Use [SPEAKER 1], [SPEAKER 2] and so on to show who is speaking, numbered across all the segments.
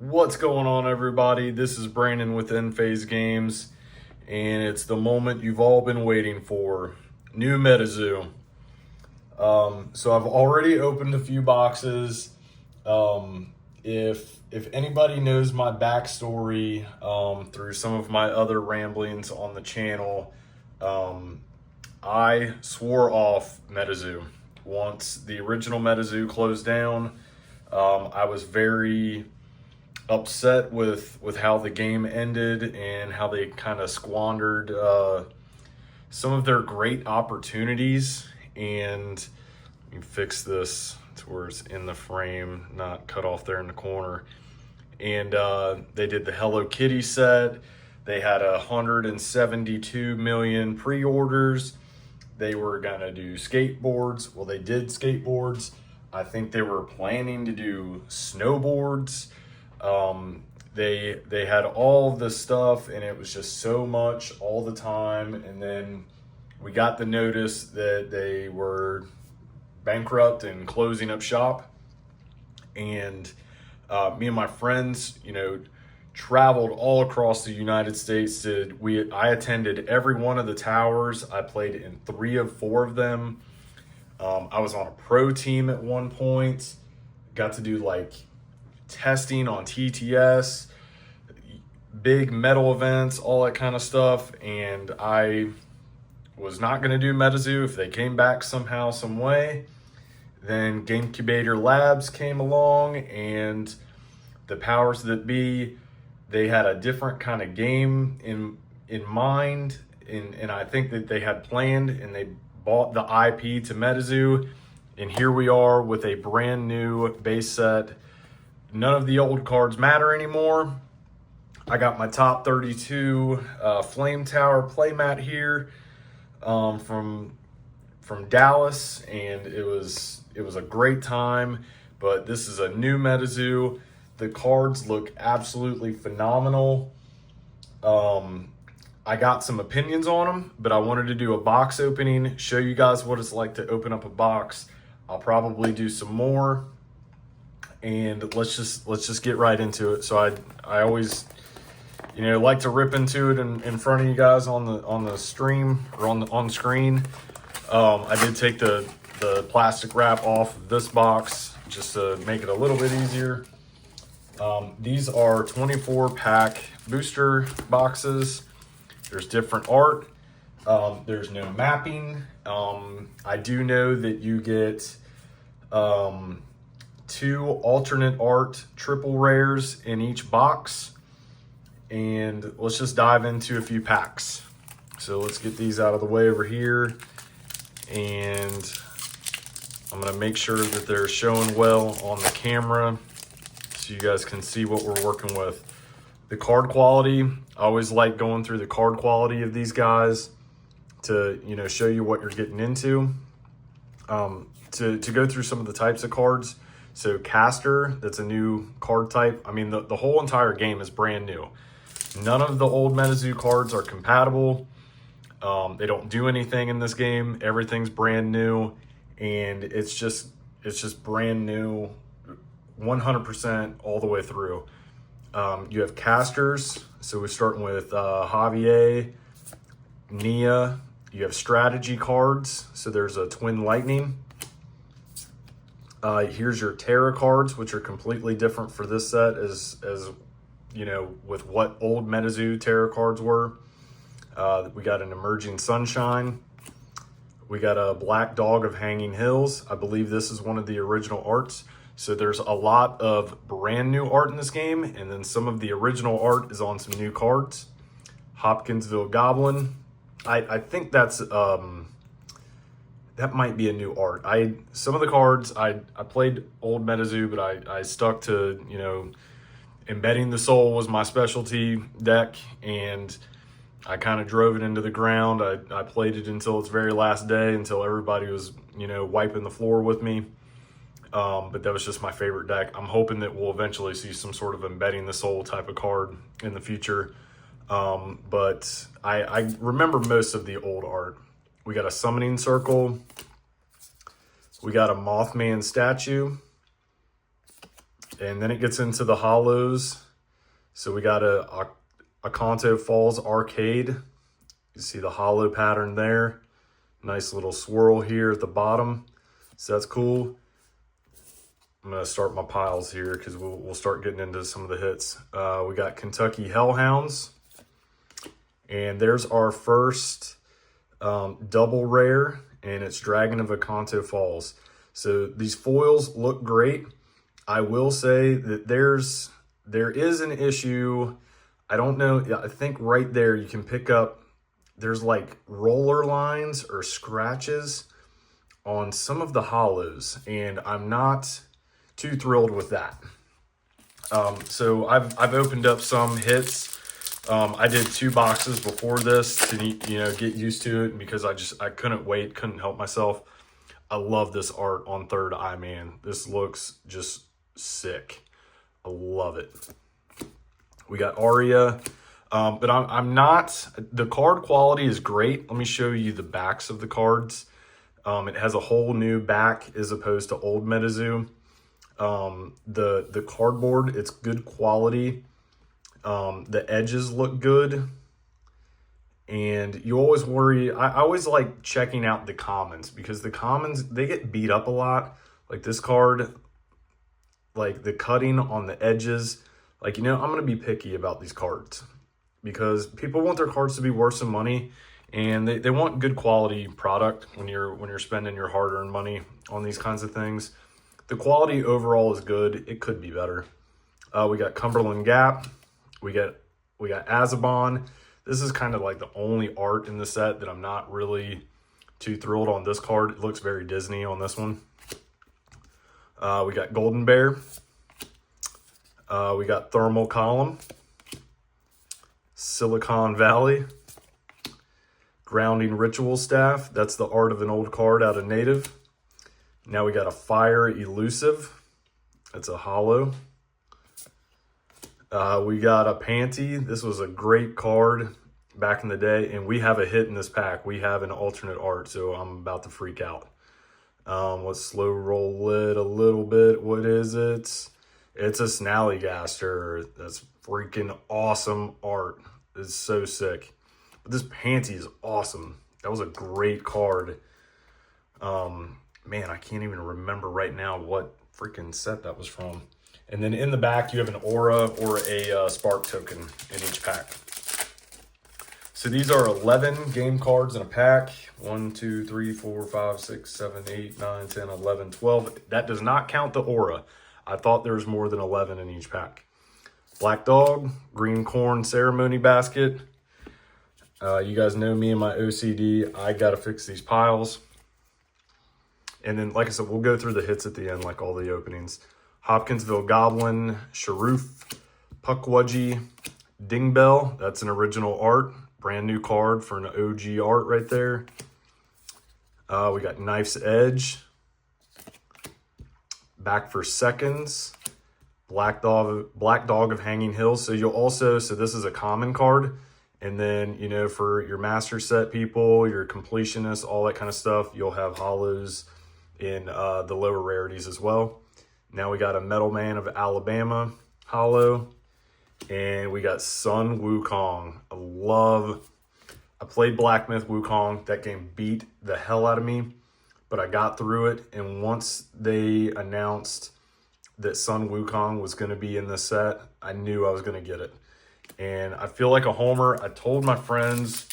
[SPEAKER 1] What's going on, everybody? This is Brandon with EndFaze Games, and it's the moment you've all been waiting for. New Metazoo. So I've already opened a few boxes. If anybody knows my backstory through some of my other ramblings on the channel, I swore off Metazoo. Once the original Metazoo closed down, I was very upset with how the game ended and how they kind of squandered some of their great opportunities. And you fix this to where it's in the frame, not cut off there in the corner. And they did the Hello Kitty set. They had 172 million pre-orders. They were gonna do skateboards. Well, they did skateboards. I think they were planning to do snowboards. They had all this stuff, and it was just so much all the time. And then we got the notice that they were bankrupt and closing up shop. And me and my friends, traveled all across the United States. I attended every one of the towers. I played in 3 of 4 of them. I was on a pro team at one point. Got to do like testing on TTS, big metal events, all that kind of stuff. And I was not going to do Metazoo if they came back somehow, some way. Then GameCubator Labs came along, and the powers that be, they had a different kind of game in mind. And I think that they had planned, and they bought the IP to Metazoo. And here we are with a brand new base set. None of the old cards matter anymore. I got my top 32 Flame Tower playmat here from Dallas, and it was a great time. But this is a new Metazoo. The cards look absolutely phenomenal. I got some opinions on them, but I wanted to do a box opening, show you guys what it's like to open up a box. I'll probably do some more. And let's just get right into it. So I always, like to rip into it in front of you guys on the stream or on screen. I did take the plastic wrap off of this box just to make it a little bit easier. These are 24-pack booster boxes. There's different art. There's no mapping. I do know that you get 2 alternate art triple rares in each box. And let's just dive into a few packs. So let's get these out of the way over here. And I'm gonna make sure that they're showing well on the camera so you guys can see what we're working with. The card quality, I always like going through the card quality of these guys to, show you what you're getting into. To go through some of the types of cards. So Caster, that's a new card type. I mean, the whole entire game is brand new. None of the old Metazoo cards are compatible. They don't do anything in this game. Everything's brand new, and it's just brand new, 100% all the way through. You have casters, so we're starting with Javier, Nia. You have strategy cards, so there's a Twin Lightning. Here's your Terra cards, which are completely different for this set as with what old Metazoo Terra cards were. We got an Emerging Sunshine. We got a Black Dog of Hanging Hills. I believe this is one of the original arts. So there's a lot of brand new art in this game, and then some of the original art is on some new cards. Hopkinsville Goblin. I think that's that might be a new art. Some of the cards I played old Metazoo, but I stuck to Embedding the Soul was my specialty deck, and I kind of drove it into the ground. I played it until its very last day, until everybody was wiping the floor with me. But that was just my favorite deck. I'm hoping that we'll eventually see some sort of Embedding the Soul type of card in the future. But I remember most of the old art. We got a Summoning Circle. We got a Mothman statue. And then it gets into the hollows. So we got a Acanto Falls Arcade. You see the hollow pattern there. Nice little swirl here at the bottom. So that's cool. I'm gonna start my piles here because we'll start getting into some of the hits. We got Kentucky Hellhounds. And there's our first double rare, and it's Dragon of Acanto Falls. So these foils look great. I will say that there is an issue. I don't know. I think right there you can pick up, there's like roller lines or scratches on some of the hollows, and I'm not too thrilled with that. So I've opened up some hits. I did 2 boxes before this to, get used to it, because I couldn't wait, couldn't help myself. I love this art on Third Eye, man. This looks just sick. I love it. We got Aria, but I'm not, the card quality is great. Let me show you the backs of the cards. It has a whole new back as opposed to old Metazoo. The cardboard, it's good quality. The edges look good. And you always worry, I always like checking out the commons, because the commons, they get beat up a lot. Like this card, like the cutting on the edges, like, I'm going to be picky about these cards, because people want their cards to be worth some money, and they want good quality product when you're spending your hard-earned money on these kinds of things. The quality overall is good. It could be better. We got Cumberland Gap. We got Azabon. This is kind of like the only art in the set that I'm not really too thrilled on this card. It looks very Disney on this one. We got Golden Bear. We got Thermal Column. Silicon Valley. Grounding Ritual Staff. That's the art of an old card out of Native. Now we got a Fire Elusive. That's a hollow. We got a Panty. This was a great card back in the day, and we have a hit in this pack. We have an alternate art, so I'm about to freak out. Let's slow roll it a little bit. What is it? It's a Snallygaster. That's freaking awesome art. It's so sick. But this Panty is awesome. That was a great card. Man, I can't even remember right now what freaking set that was from. And then in the back, you have an aura or a spark token in each pack. So these are 11 game cards in a pack. 1, 2, 3, 4, 5, 6, 7, 8, 9, 10, 11, 12. That does not count the aura. I thought there was more than 11 in each pack. Black Dog, Green Corn Ceremony Basket. You guys know me and my OCD. I got to fix these piles. And then, like I said, we'll go through the hits at the end, like all the openings. Hopkinsville Goblin, Sharoof, Puckwudgie, Dingbell. That's an original art. Brand new card for an OG art right there. We got Knife's Edge. Back for Seconds. Black Dog of Hanging Hills. So you'll also, so this is a common card. And then, for your master set people, your completionists, all that kind of stuff, you'll have hollows in the lower rarities as well. Now we got a Metal Man of Alabama hollow, and we got Sun Wukong. I played Black Myth Wukong. That game beat the hell out of me, but I got through it. And once they announced that Sun Wukong was going to be in the set, I knew I was going to get it. And I feel like a homer. I told my friends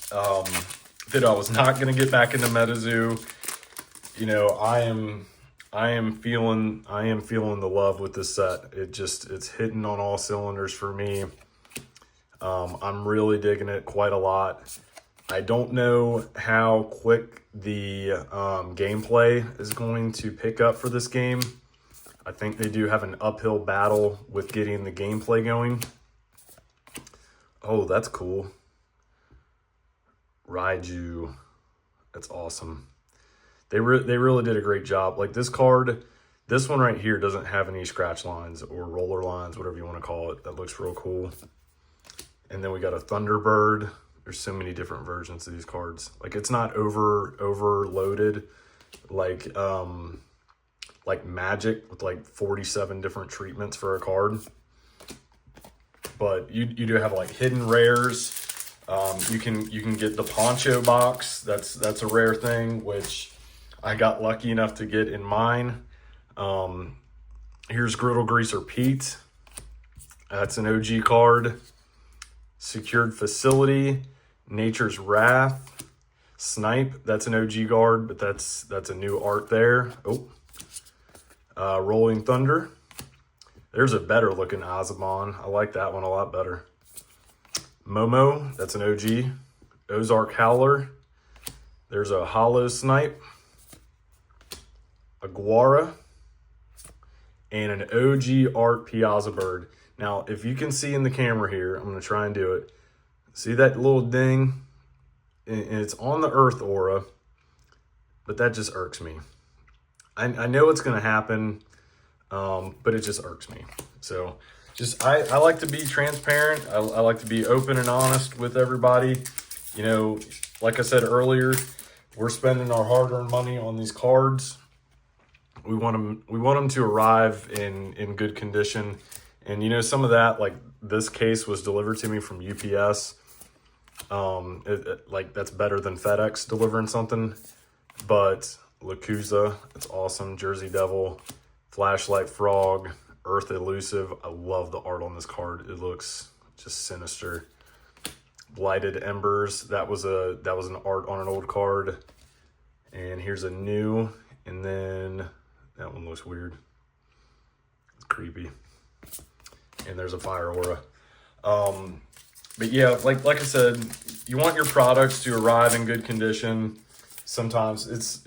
[SPEAKER 1] that I was not going to get back into Metazoo. I am feeling the love with this set. It's hitting on all cylinders for me. I'm really digging it quite a lot. I don't know how quick the gameplay is going to pick up for this game. I think they do have an uphill battle with getting the gameplay going. Oh, that's cool. Raiju. That's awesome. They really did a great job. Like this card, this one right here doesn't have any scratch lines or roller lines, whatever you want to call it. That looks real cool. And then we got a Thunderbird. There's so many different versions of these cards. Like it's not overloaded like like magic with like 47 different treatments for a card. But you do have like hidden rares. You can get the poncho box. That's a rare thing, which I got lucky enough to get in mine. Here's Griddle Greaser Pete. That's an OG card. Secured Facility, Nature's Wrath, Snipe. That's an OG card, but that's a new art there. Oh, Rolling Thunder. There's a better looking Azabon. I like that one a lot better. Momo, that's an OG. Ozark Howler. There's a Hollow Snipe. Aguara. And an OG Art Piazza Bird. Now, if you can see in the camera here, I'm going to try and do it. See that little ding? And it's on the Earth aura, but that just irks me. I know it's going to happen, but it just irks me. So I like to be transparent. I like to be open and honest with everybody. You know, like I said earlier, we're spending our hard-earned money on these cards. We want them to arrive in good condition. And you know, some of that, like this case was delivered to me from UPS. Like that's better than FedEx delivering something. But Lakuza, it's awesome. Jersey Devil, Flashlight Frog, Earth Elusive. I love the art on this card. It looks just sinister. Blighted Embers. That was an art on an old card. And here's a new. And then that one looks weird. It's creepy. And there's a Fire Aura. But yeah, like I said, you want your products to arrive in good condition. Sometimes it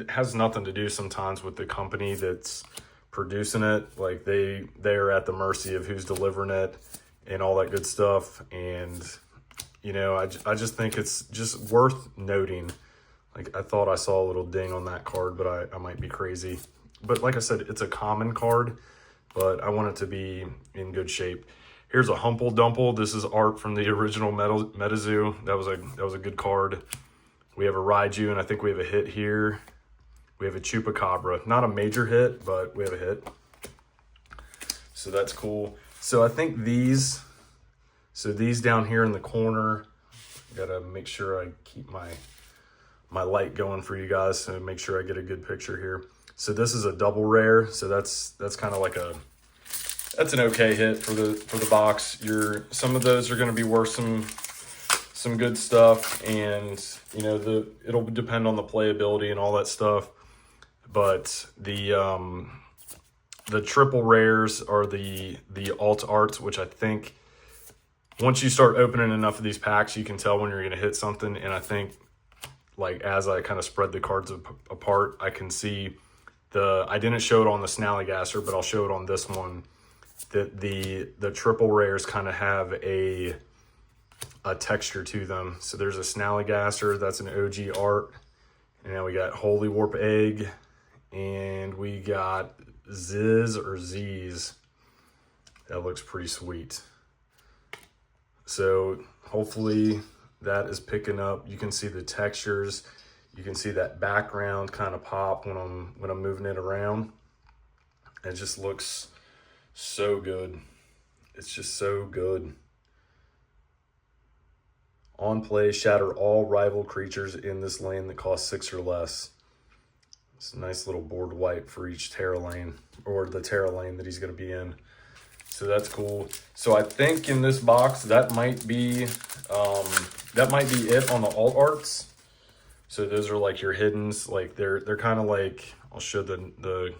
[SPEAKER 1] has nothing to do sometimes with the company that's producing it. Like they are at the mercy of who's delivering it and all that good stuff. And you know, I just think it's just worth noting. Like I thought I saw a little ding on that card, but I might be crazy. But like I said, it's a common card, but I want it to be in good shape. Here's a Humple Dumple. This is art from the original Metazoo. That was a good card. We have a Raiju, and I think we have a hit here. We have a Chupacabra. Not a major hit, but we have a hit. So that's cool. So I think these down here in the corner, gotta make sure I keep my light going for you guys, so make sure I get a good picture here. So this is a double rare. So that's kind of like that's an okay hit for the box. Some of those are going to be worth some good stuff, and you know it'll depend on the playability and all that stuff. But the triple rares are the alt arts, which I think once you start opening enough of these packs, you can tell when you're going to hit something. And I think like as I kind of spread the cards apart, I can see I didn't show it on the Snallygaster, but I'll show it on this one. That the triple rares kind of have a texture to them. So there's a Snallygaster, that's an OG art. And now we got Holy Warp Egg, and we got Ziz or Z's. That looks pretty sweet. So hopefully that is picking up. You can see the textures. You can see that background kind of pop when I'm moving it around. It just looks so good. It's just so good. On play, shatter all rival creatures in this lane that cost 6 or less. It's a nice little board wipe for each Terra lane, or the Terra lane that he's going to be in. So that's cool. So I think in this box that might be it on the alt arts. So those are like your hiddens. Like they're kind of like, I'll show the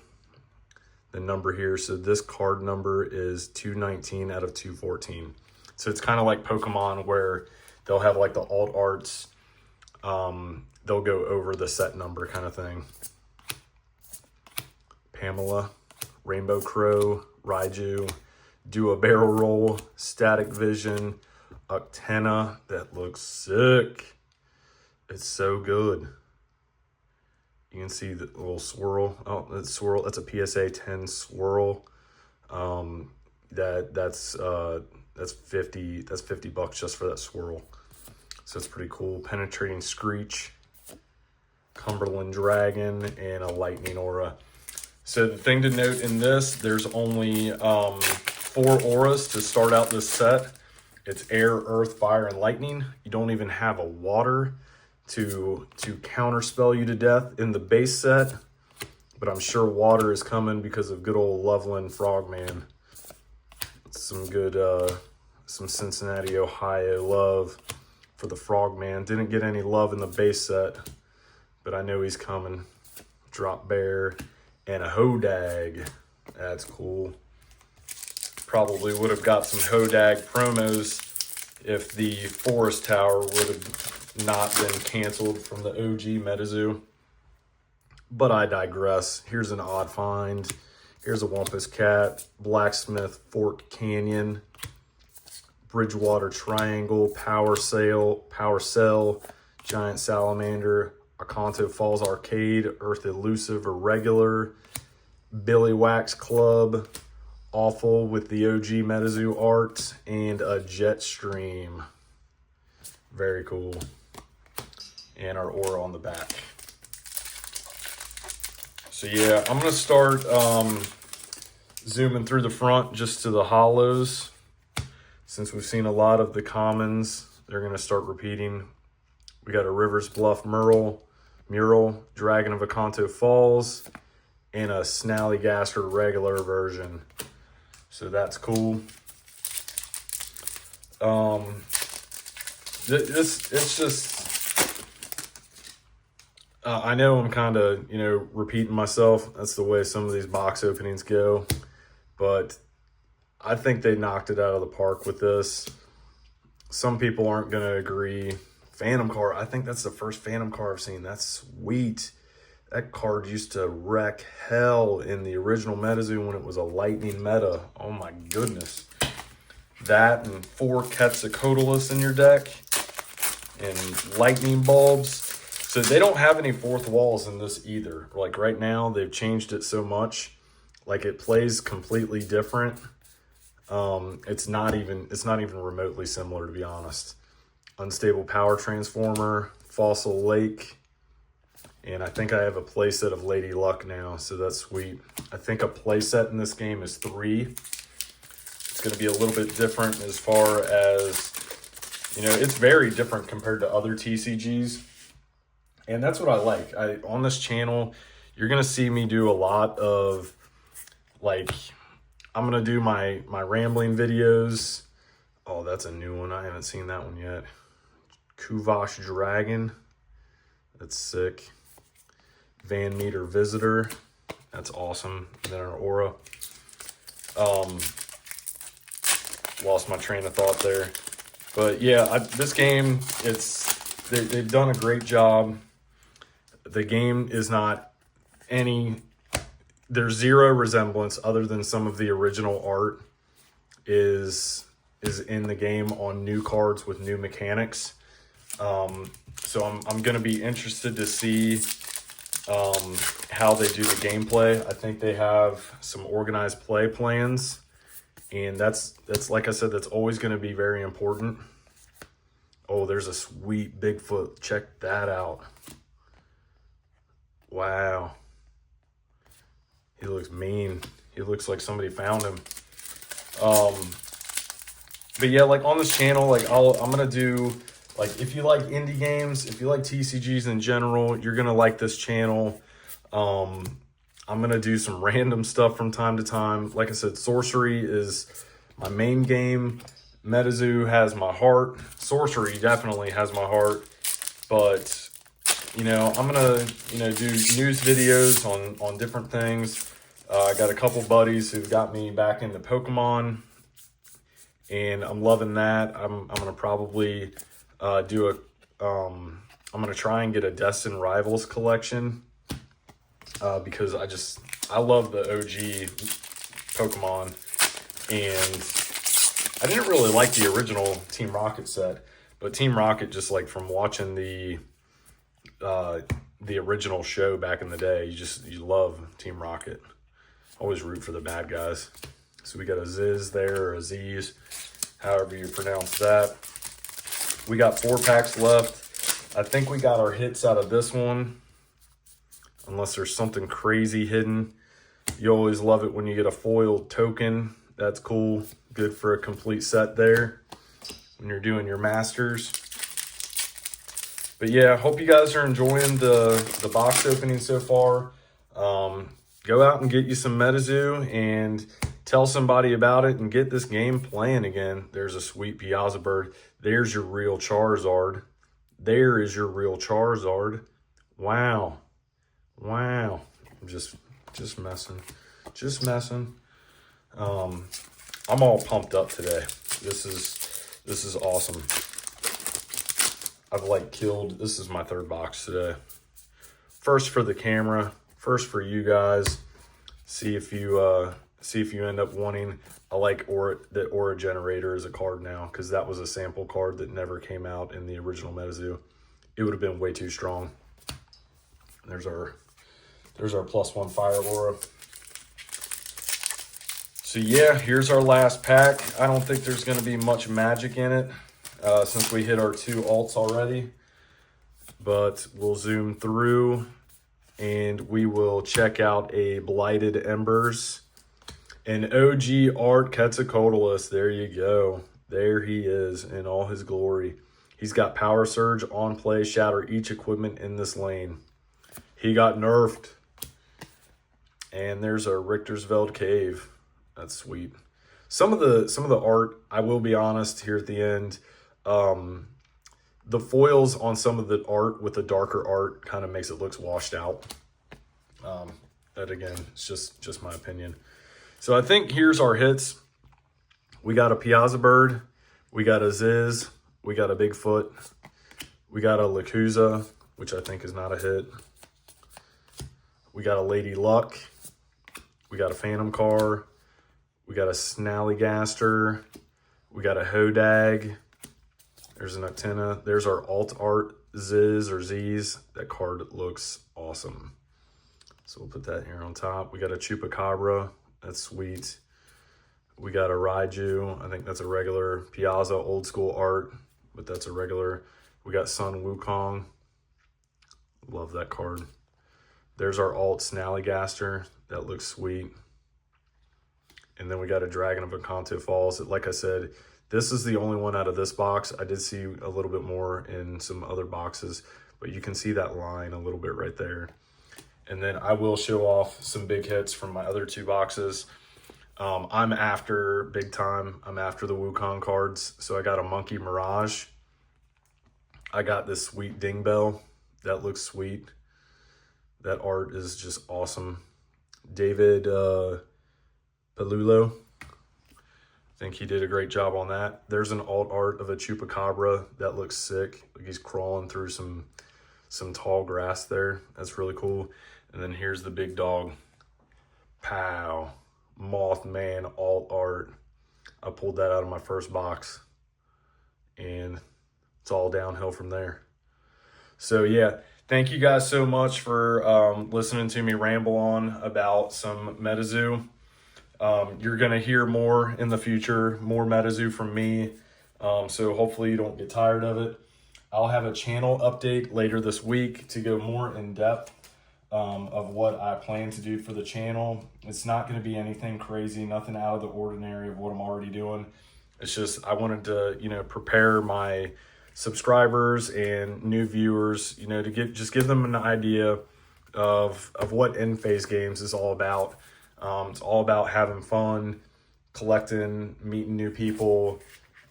[SPEAKER 1] number here. So this card number is 219 out of 214. So it's kind of like Pokemon where they'll have like the alt arts. They'll go over the set number kind of thing. Pamela, Rainbow Crow, Raiju, do a barrel roll, Static Vision, Uctena. That looks sick. It's so good. You can see the little swirl. Oh, that swirl. That's a PSA 10 swirl. That's 50. That's $50 just for that swirl. So it's pretty cool. Penetrating Screech, Cumberland Dragon, and a Lightning Aura. So the thing to note in this, there's only 4 auras to start out this set. It's air, earth, fire, and lightning. You don't even have a water to counterspell you to death in the base set. But I'm sure water is coming because of good old Loveland Frogman. Some good, some Cincinnati, Ohio love for the Frogman. Didn't get any love in the base set, but I know he's coming. Drop Bear and a Hodag. That's cool. Probably would have got some Hodag promos if the Forest Tower would have not been canceled from the OG Metazoo. But I digress. Here's an odd find. Here's a Wampus Cat, Blacksmith Fork Canyon, Bridgewater Triangle, Power Cell, Giant Salamander, Akanto Falls Arcade, Earth Elusive Irregular, Billy Wax Club, Awful with the OG Metazoo art, and a Jetstream. Very cool. And our aura on the back. So yeah, I'm going to start zooming through the front just to the hollows. Since we've seen a lot of the commons, they're going to start repeating. We got a Rivers Bluff mural, Dragon of Akanto Falls, and a Snallygaster regular version. So that's cool. It's just... I know I'm kind of, repeating myself. That's the way some of these box openings go. But I think they knocked it out of the park with this. Some people aren't going to agree. Phantom card. I think that's the first Phantom card I've seen. That's sweet. That card used to wreck hell in the original Metazoo when it was a lightning meta. Oh my goodness. That and 4 Quetzalcoatlus in your deck. And lightning bulbs. So they don't have any fourth walls in this either. Like right now, they've changed it so much. Like it plays completely different. It's not even remotely similar, to be honest. Unstable Power Transformer, Fossil Lake, and I think I have a playset of Lady Luck now, so that's sweet. I think a playset in this game is 3. It's going to be a little bit different as far as, it's very different compared to other TCGs. And that's what I like. On this channel, you're going to see me do a lot of, I'm going to do my rambling videos. Oh, that's a new one. I haven't seen that one yet. Kuvash Dragon. That's sick. Van Meter Visitor. That's awesome. And then our aura. Lost my train of thought there. But yeah, this game, they've done a great job. The game is not there's zero resemblance other than some of the original art is in the game on new cards with new mechanics. So I'm going to be interested to see how they do the gameplay. I think they have some organized play plans, and that's like I said, that's always going to be very important. Oh, there's a sweet Bigfoot. Check that out. Wow. He looks mean. He looks like somebody found him. But yeah, on this channel, I'm going to do, if you like indie games, if you like TCGs in general, you're going to like this channel. I'm going to do some random stuff from time to time. Like I said, Sorcery is my main game. Metazoo has my heart. Sorcery definitely has my heart. But I'm gonna, do news videos on different things. I got a couple buddies who've got me back into Pokemon, and I'm loving that. I'm gonna probably I'm gonna try and get a Destined Rivals collection because I love the OG Pokemon, and I didn't really like the original Team Rocket set, but Team Rocket, just from watching the original show back in the day, you love Team Rocket. Always root for the bad guys. So we got a Ziz there, or a Z's, however you pronounce that. We got 4 packs left. I think we got our hits out of this one, unless there's something crazy hidden. You always love it when you get a foil token. That's cool. Good for a complete set there when you're doing your masters. But yeah, hope you guys are enjoying the box opening so far. Go out and get you some Metazoo and tell somebody about it and get this game playing again. There's a sweet Piazza bird. There's your real Charizard. There is your real Charizard. Wow. Wow. I'm just messing. Just messing. I'm all pumped up today. This is awesome. I've like killed, this is my third box today. First for the camera, first for you guys. See if you end up wanting. I like the Aura Generator as a card now, because that was a sample card that never came out in the original Metazoo. It would have been way too strong. There's our +1 Fire Aura. So yeah, here's our last pack. I don't think there's going to be much magic in it since we hit our 2 alts already. But we'll zoom through and we will check out a Blighted Embers. An OG Art Quetzalcoatlus. There you go. There he is in all his glory. He's got Power Surge, on play, shatter each equipment in this lane. He got nerfed. And there's a Richtersveld Cave. That's sweet. Some of the art, I will be honest here at the end, the foils on some of the art with the darker art kind of makes it look washed out. That again, it's just my opinion. So I think here's our hits. We got a Piazza bird, we got a Ziz, we got a Bigfoot, we got a Lakuza, which I think is not a hit. We got a Lady Luck, we got a Phantom Car, we got a Snallygaster, we got a Hodag, there's an Noctina, there's our alt art Ziz or Z's. That card looks awesome. So we'll put that here on top. We got a Chupacabra, that's sweet. We got a Raiju, I think that's a regular. Piazza old school art, but that's a regular. We got Sun Wukong, love that card. There's our alt Snallygaster, that looks sweet. And then we got a Dragon of Encanto Falls. Like I said, this is the only one out of this box. I did see a little bit more in some other boxes, but you can see that line a little bit right there. And then I will show off some big hits from my other 2 boxes. I'm after, big time, I'm after the Wukong cards. So I got a Monkey Mirage. I got this sweet Ding Bell. That looks sweet. That art is just awesome. David Palulo. I think he did a great job on that. There's an alt art of a Chupacabra. That looks sick. Like he's crawling through some tall grass there. That's really cool. And then here's the big dog. Pow. Mothman alt art. I pulled that out of my first box. And it's all downhill from there. So yeah, thank you guys so much for listening to me ramble on about some Metazoo. You're going to hear more in the future, more Metazoo from me. So hopefully you don't get tired of it. I'll have a channel update later this week to go more in depth of what I plan to do for the channel. It's not going to be anything crazy, nothing out of the ordinary of what I'm already doing. It's just I wanted to, prepare my subscribers and new viewers, to give them an idea of what EndFaze games is all about. It's all about having fun, collecting, meeting new people,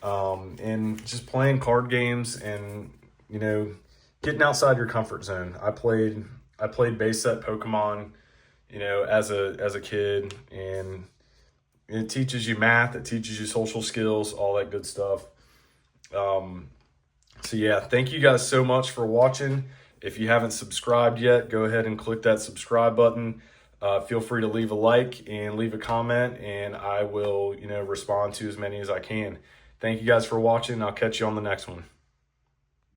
[SPEAKER 1] and just playing card games and, getting outside your comfort zone. I played base set Pokemon, as a kid, and it teaches you math, it teaches you social skills, all that good stuff. So yeah, thank you guys so much for watching. If you haven't subscribed yet, go ahead and click that subscribe button. Feel free to leave a like and leave a comment, and I will, respond to as many as I can. Thank you guys for watching. I'll catch you on the next one.